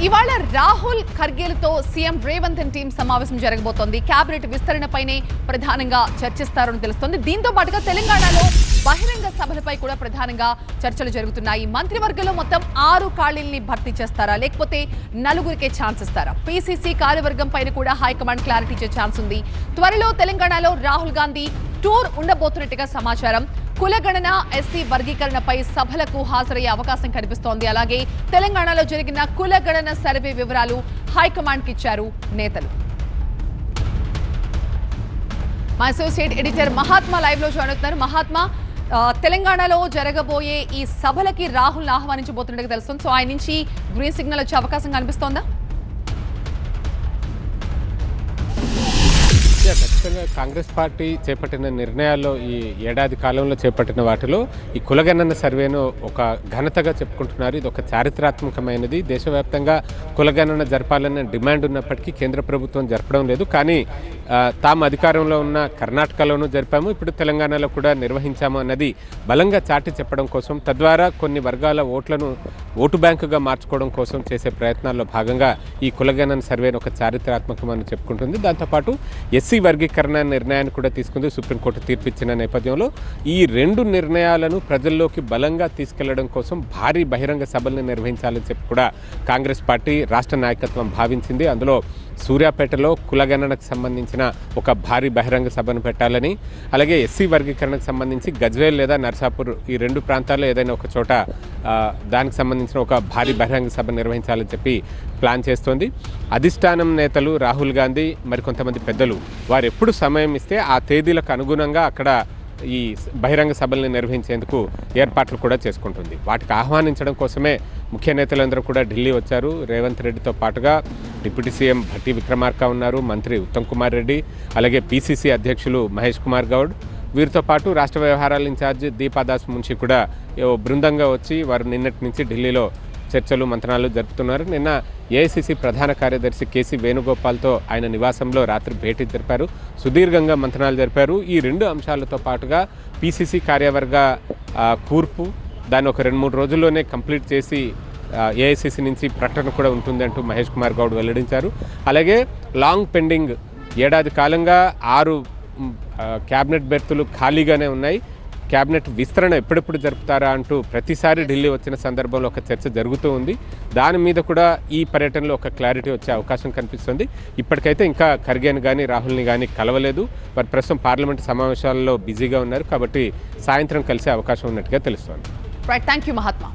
ఇవాళ Rahul ఖర్గేలతో CM Revanth team సమావేశం జరగబోతోంది. కేబినెట్ విస్తరణపైనే ప్రధానంగా చర్చిస్తారని తెలుస్తోంది. దీంతో పాటుగా తెలంగాణలో బహిరంగ సభలపై కూడా ప్రధానంగా చర్చలు జరుగుతున్నాయి. మంత్రివర్గంలో మొత్తం 6 ఖాళీల్ని భర్తీ చేస్తారా, లేకపోతే 4గురికే ఛాన్స్ ఇస్తారా? పీసీసీ కార్యవర్గం పైన కూడా హైకమాండ్ క్లారిటీ ఇచ్చే ఛాన్స్ ఉంది. త్వరలో తెలంగాణలో రాహుల్ గాంధీ టూర్ ఉండబోతున్నట్టుగా సమాచారం. కులగణన, ఎస్సీ వర్గీకరణపై సభలకు హాజరయ్యే అవకాశం కనిపిస్తోంది. అలాగే తెలంగాణలో జరిగిన కులగణన సర్వే వివరాలు హైకమాండ్కి ఇచ్చారు నేతలు. మా అసోసియేట్ ఎడిటర్ మహాత్మా లైవ్ లో జాయిన్ అవుతున్నారు. మహాత్మా, తెలంగాణలో జరగబోయే ఈ సభలకి రాహుల్ ఆహ్వానించబోతున్నట్టుగా తెలుస్తుంది. సో ఆయన నుంచి గ్రీన్ సిగ్నల్ వచ్చే అవకాశం కనిపిస్తోందా? ఖచ్చితంగా కాంగ్రెస్ పార్టీ చేపట్టిన నిర్ణయాల్లో ఈ ఏడాది కాలంలో చేపట్టిన వాటిలో ఈ కులగణన సర్వేను ఒక ఘనతగా చెప్పుకుంటున్నారు. ఇది ఒక చారిత్రాత్మకమైనది. దేశవ్యాప్తంగా కులగణన జరపాలన్న డిమాండ్ ఉన్నప్పటికీ కేంద్ర ప్రభుత్వం జరపడం లేదు. కానీ తాము అధికారంలో ఉన్న కర్ణాటకలోనూ జరిపాము, ఇప్పుడు తెలంగాణలో కూడా నిర్వహించాము అన్నది బలంగా చాటి చెప్పడం కోసం, తద్వారా కొన్ని వర్గాల ఓట్లను ఓటు బ్యాంకుగా మార్చుకోవడం కోసం చేసే ప్రయత్నాల్లో భాగంగా ఈ కులగణన సర్వేను ఒక చారిత్రాత్మకమని చెప్పుకుంటుంది. దాంతోపాటు ఎస్సీ వర్గీకరణ నిర్ణయాన్ని కూడా తీసుకుంది. సుప్రీంకోర్టు తీర్పు ఇచ్చిన నేపథ్యంలో ఈ 2 నిర్ణయాలను ప్రజల్లోకి బలంగా తీసుకెళ్లడం కోసం భారీ బహిరంగ సభల్ని నిర్వహించాలని చెప్పి కూడా కాంగ్రెస్ పార్టీ రాష్ట్ర నాయకత్వం భావించింది. అందులో సూర్యాపేటలో కులగణనకు సంబంధించిన ఒక భారీ బహిరంగ సభను పెట్టాలని, అలాగే ఎస్సీ వర్గీకరణకు సంబంధించి గజ్వేల్ లేదా నర్సాపూర్ ఈ 2 ప్రాంతాల్లో ఏదైనా ఒక చోట దానికి సంబంధించిన ఒక భారీ బహిరంగ సభ నిర్వహించాలని చెప్పి ప్లాన్ చేస్తోంది. అధిష్టానం నేతలు రాహుల్ గాంధీ మరికొంతమంది పెద్దలు వారు ఎప్పుడు సమయం ఇస్తే ఆ తేదీలకు అనుగుణంగా అక్కడ ఈ బహిరంగ సభల్ని నిర్వహించేందుకు ఏర్పాట్లు కూడా చేసుకుంటుంది. వాటికి ఆహ్వానించడం కోసమే ముఖ్య నేతలందరూ కూడా ఢిల్లీ వచ్చారు. రేవంత్ రెడ్డితో పాటుగా డిప్యూటీ సీఎం భట్టి విక్రమార్క ఉన్నారు, మంత్రి ఉత్తమ్ కుమార్ రెడ్డి, అలాగే పీసీసీ అధ్యక్షులు మహేష్ కుమార్ గౌడ్, వీరితో పాటు రాష్ట్ర వ్యవహారాల ఇన్ఛార్జ్ దీపాదాస్ మున్షి కూడా బృందంగా వచ్చి వారు నిన్నటి నుంచి ఢిల్లీలో చర్చలు మంత్రాలు జరుపుతున్నారు. నిన్న ఏఐసీసీ ప్రధాన కార్యదర్శి కేసీ వేణుగోపాల్తో ఆయన నివాసంలో రాత్రి భేటీ జరిపారు, సుదీర్ఘంగా మంత్రాలు జరిపారు. ఈ 2 అంశాలతో పాటుగా పీసీసీ కార్యవర్గ కూర్పు దాన్ని ఒక 2-3 రోజుల్లోనే కంప్లీట్ చేసి ఏఐసీసీ నుంచి ప్రకటన కూడా ఉంటుందంటూ మహేష్ కుమార్ గౌడ్ వెల్లడించారు. అలాగే లాంగ్ పెండింగ్ ఏడాది కాలంగా 6 క్యాబినెట్ బెర్తులు ఖాళీగానే ఉన్నాయి. క్యాబినెట్ విస్తరణ ఎప్పుడెప్పుడు జరుపుతారా అంటూ ప్రతిసారి ఢిల్లీ వచ్చిన సందర్భంలో ఒక చర్చ జరుగుతూ ఉంది. దాని మీద కూడా ఈ పర్యటనలో ఒక క్లారిటీ వచ్చే అవకాశం కనిపిస్తుంది. ఇప్పటికైతే ఇంకా ఖర్గేని కానీ రాహుల్ని కానీ కలవలేదు. వారు ప్రస్తుతం పార్లమెంట్ సమావేశాల్లో బిజీగా ఉన్నారు కాబట్టి సాయంత్రం కలిసే అవకాశం ఉన్నట్టుగా తెలుస్తోంది. Thank you Mahatma.